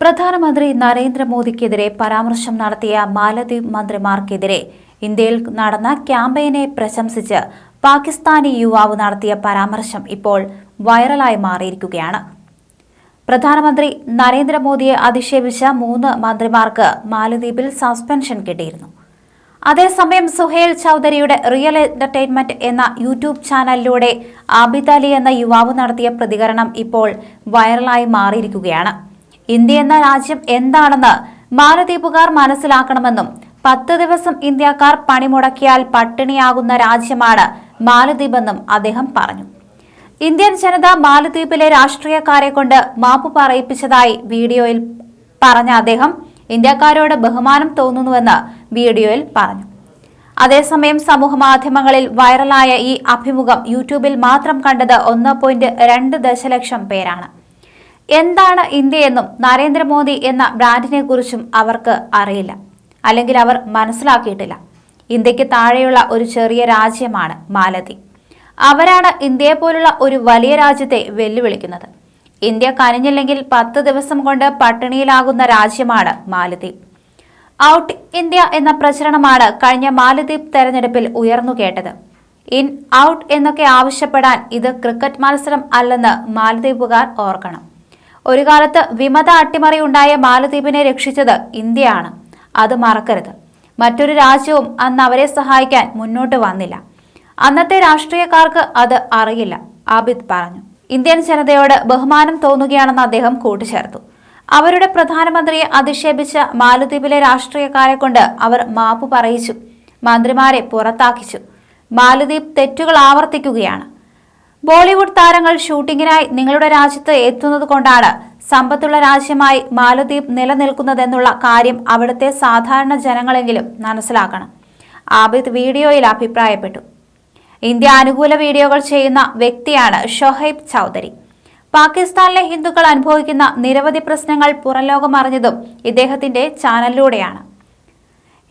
പ്രധാനമന്ത്രി നരേന്ദ്രമോദിക്കെതിരെ പരാമർശം നടത്തിയ മാലദ്വീപ് മന്ത്രിമാർക്കെതിരെ ഇന്ത്യയിൽ നടന്ന ക്യാമ്പയിനെ പ്രശംസിച്ച് പാകിസ്ഥാനി യുവാവ് നടത്തിയ പരാമർശം ഇപ്പോൾ വൈറലായി മാറിയിരിക്കുകയാണ്. പ്രധാനമന്ത്രി നരേന്ദ്രമോദിയെ അധിക്ഷേപിച്ച 3 മന്ത്രിമാർക്ക് മാലദ്വീപിൽ സസ്പെൻഷൻ കിട്ടിയിരുന്നു. അതേസമയം സുഹേൽ ചൌധരിയുടെ റിയൽ എന്റർടൈൻമെന്റ് എന്ന യൂട്യൂബ് ചാനലിലൂടെ ആബിദ് അലി എന്ന യുവാവ് നടത്തിയ പ്രതികരണം ഇപ്പോൾ വൈറലായി മാറിയിരിക്കുകയാണ്. ഇന്ത്യ എന്ന രാജ്യം എന്താണെന്ന് മാലദ്വീപുകാർ മനസ്സിലാക്കണമെന്നും 10 ദിവസം ഇന്ത്യക്കാർ പണിമുടക്കിയാൽ പട്ടിണിയാകുന്ന രാജ്യമാണ് മാലദ്വീപെന്നും അദ്ദേഹം പറഞ്ഞു. ഇന്ത്യൻ ജനത മാലദ്വീപിലെ രാഷ്ട്രീയക്കാരെ കൊണ്ട് മാപ്പ് പറയിപ്പിച്ചതായി വീഡിയോയിൽ പറഞ്ഞ അദ്ദേഹം ഇന്ത്യക്കാരോട് ബഹുമാനം തോന്നുന്നുവെന്ന് വീഡിയോയിൽ പറഞ്ഞു. അതേസമയം സമൂഹമാധ്യമങ്ങളിൽ വൈറലായ ഈ അഭിമുഖം യൂട്യൂബിൽ മാത്രം കണ്ടത് 1.2 ദശലക്ഷം പേരാണ്. എന്താണ് ഇന്ത്യയെന്നും നരേന്ദ്രമോദി എന്ന ബ്രാൻഡിനെ കുറിച്ചും അവർക്ക് അറിയില്ല, അല്ലെങ്കിൽ അവർ മനസ്സിലാക്കിയിട്ടില്ല. ഇന്ത്യക്ക് താഴെയുള്ള ഒരു ചെറിയ രാജ്യമാണ് മാലദ്വീപ്. അവരാണ് ഇന്ത്യയെ പോലുള്ള ഒരു വലിയ രാജ്യത്തെ വെല്ലുവിളിക്കുന്നത്. ഇന്ത്യ കനിഞ്ഞില്ലെങ്കിൽ 10 ദിവസം കൊണ്ട് പട്ടിണിയിലാകുന്ന രാജ്യമാണ് മാലദ്വീപ്. ഔട്ട് ഇന്ത്യ എന്ന പ്രചരണമാണ് കഴിഞ്ഞ മാലദ്വീപ് തെരഞ്ഞെടുപ്പിൽ ഉയർന്നു കേട്ടത്. ഇൻ ഔട്ട് എന്നൊക്കെ ആവശ്യപ്പെടാൻ ഇത് ക്രിക്കറ്റ് മത്സരം അല്ലെന്ന് മാലദ്വീപുകാർ ഓർക്കണം. ഒരു കാലത്ത് വിമത അട്ടിമറി ഉണ്ടായ മാലദ്വീപിനെ രക്ഷിച്ചത് ഇന്ത്യയാണ്, അത് മറക്കരുത്. മറ്റൊരു രാജ്യവും അന്ന് അവരെ സഹായിക്കാൻ മുന്നോട്ട് വന്നില്ല. അന്നത്തെ രാഷ്ട്രീയക്കാർക്ക് അത് അറിയില്ല, ആബിദ് പറഞ്ഞു. ഇന്ത്യൻ ജനതയോട് ബഹുമാനം തോന്നുകയാണെന്ന് അദ്ദേഹം കൂട്ടിച്ചേർത്തു. അവരുടെ പ്രധാനമന്ത്രിയെ അധിക്ഷേപിച്ച മാലദ്വീപിലെ രാഷ്ട്രീയക്കാരെ കൊണ്ട് അവർ മാപ്പ് പറയിച്ചു, മന്ത്രിമാരെ പുറത്താക്കിച്ചു. മാലദ്വീപ് തെറ്റുകൾ ആവർത്തിക്കുകയാണ്. ബോളിവുഡ് താരങ്ങൾ ഷൂട്ടിങ്ങിനായി നിങ്ങളുടെ രാജ്യത്ത് എത്തുന്നത് കൊണ്ടാണ് സമ്പത്തുള്ള രാജ്യമായി മാലദ്വീപ് നിലനിൽക്കുന്നതെന്നുള്ള കാര്യം അവിടുത്തെ സാധാരണ ജനങ്ങളെങ്കിലും മനസ്സിലാക്കണം, ആബിദ് വീഡിയോയിൽ അഭിപ്രായപ്പെട്ടു. ഇന്ത്യ അനുകൂല വീഡിയോകൾ ചെയ്യുന്ന വ്യക്തിയാണ് ഷൊഹൈബ് ചൌധരി. പാകിസ്ഥാനിലെ ഹിന്ദുക്കൾ അനുഭവിക്കുന്ന നിരവധി പ്രശ്നങ്ങൾ പുറംലോകം അറിഞ്ഞതും ഇദ്ദേഹത്തിന്റെ ചാനലിലൂടെയാണ്.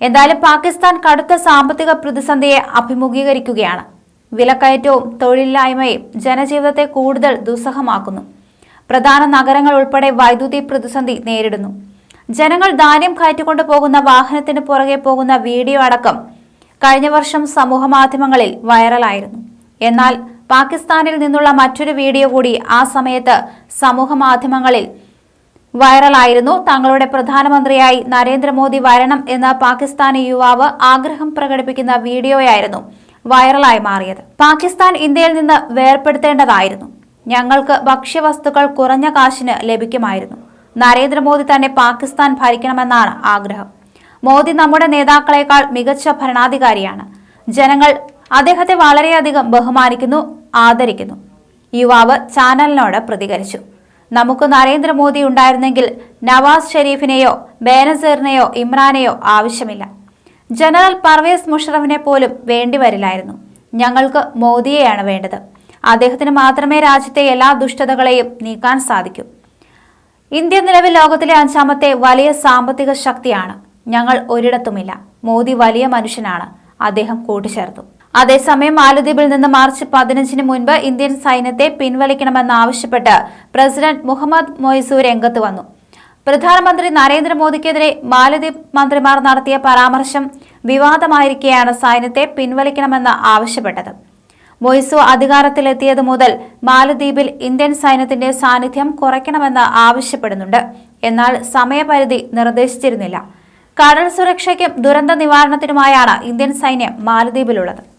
എന്തായാലും പാകിസ്ഥാൻ കടുത്ത സാമ്പത്തിക പ്രതിസന്ധിയെ അഭിമുഖീകരിക്കുകയാണ്. വിലക്കയറ്റവും തൊഴിലില്ലായ്മയും ജനജീവിതത്തെ കൂടുതൽ ദുസ്സഹമാക്കുന്നു. പ്രധാന നഗരങ്ങൾ ഉൾപ്പെടെ വൈദ്യുതി പ്രതിസന്ധി നേരിടുന്നു. ജനങ്ങൾ ധാന്യം കയറ്റിക്കൊണ്ടു പോകുന്ന വാഹനത്തിന് പുറകെ പോകുന്ന വീഡിയോ അടക്കം കഴിഞ്ഞ വർഷം സമൂഹമാധ്യമങ്ങളിൽ വൈറലായിരുന്നു. എന്നാൽ പാകിസ്ഥാനിൽ നിന്നുള്ള മറ്റൊരു വീഡിയോ കൂടി ആ സമയത്ത് സമൂഹമാധ്യമങ്ങളിൽ വൈറലായിരുന്നു. തങ്ങളുടെ പ്രധാനമന്ത്രിയായി നരേന്ദ്രമോദി വരണം എന്ന പാകിസ്ഥാനി യുവാവ് ആഗ്രഹം പ്രകടിപ്പിക്കുന്ന വീഡിയോയായിരുന്നു വൈറലായി മാറിയത്. പാകിസ്ഥാൻ ഇന്ത്യയിൽ നിന്ന് വേർപെടുത്തേണ്ടതായിരുന്നു. ഞങ്ങൾക്ക് ഭക്ഷ്യവസ്തുക്കൾ കുറഞ്ഞ കാശിന് ലഭിക്കുമായിരുന്നു. നരേന്ദ്രമോദി തന്നെ പാകിസ്ഥാൻ ഭരിക്കണമെന്നാണ് ആഗ്രഹം. മോദി നമ്മുടെ നേതാക്കളെക്കാൾ മികച്ച ഭരണാധികാരിയാണ്. ജനങ്ങൾ അദ്ദേഹത്തെ വളരെയധികം ബഹുമാനിക്കുന്നു, ആദരിക്കുന്നു. യുവാവ് ചാനലിനോട് പ്രതികരിച്ചു. നമുക്ക് നരേന്ദ്രമോദി ഉണ്ടായിരുന്നെങ്കിൽ നവാസ് ഷെരീഫിനെയോ ബേനസീറിനെയോ ഇമ്രാനെയോ ആവശ്യമില്ല. ജനറൽ പർവേസ് മുഷറഫിനെ പോലും വേണ്ടിവരില്ലായിരുന്നു. ഞങ്ങൾക്ക് മോദിയെയാണ് വേണ്ടത്. അദ്ദേഹത്തിന് മാത്രമേ രാജ്യത്തെ എല്ലാ ദുഷ്ടതകളെയും നീക്കാൻ സാധിക്കൂ. ഇന്ത്യ നിലവിൽ ലോകത്തിലെ 5ാമത്തെ വലിയ സാമ്പത്തിക ശക്തിയാണ്. ഞങ്ങൾ ഒരിടത്തുമില്ല. മോദി വലിയ മനുഷ്യനാണ്, അദ്ദേഹം കൂട്ടിച്ചേർത്തു. അതേസമയം മാലദ്വീപിൽ നിന്ന് മാർച്ച് 15-ന് മുൻപ് ഇന്ത്യൻ സൈന്യത്തെ പിൻവലിക്കണമെന്നാവശ്യപ്പെട്ട് പ്രസിഡന്റ് മുഹമ്മദ് മൊയ്സു രംഗത്ത് വന്നു. പ്രധാനമന്ത്രി നരേന്ദ്രമോദിക്കെതിരെ മാലദ്വീപ് മന്ത്രിമാർ നടത്തിയ പരാമർശം വിവാദമായിരിക്കെയാണ് സൈന്യത്തെ പിൻവലിക്കണമെന്ന് ആവശ്യപ്പെട്ടത്. മൊയ്സു അധികാരത്തിലെത്തിയതു മുതൽ മാലദ്വീപിൽ ഇന്ത്യൻ സൈന്യത്തിന്റെ സാന്നിധ്യം കുറയ്ക്കണമെന്ന് ആവശ്യപ്പെടുന്നുണ്ട്. എന്നാൽ സമയപരിധി നിർദ്ദേശിച്ചിരുന്നില്ല. കടൽ സുരക്ഷയ്ക്കും ദുരന്ത നിവാരണത്തിനുമായാണ് ഇന്ത്യൻ സൈന്യം മാലദ്വീപിലുള്ളത്.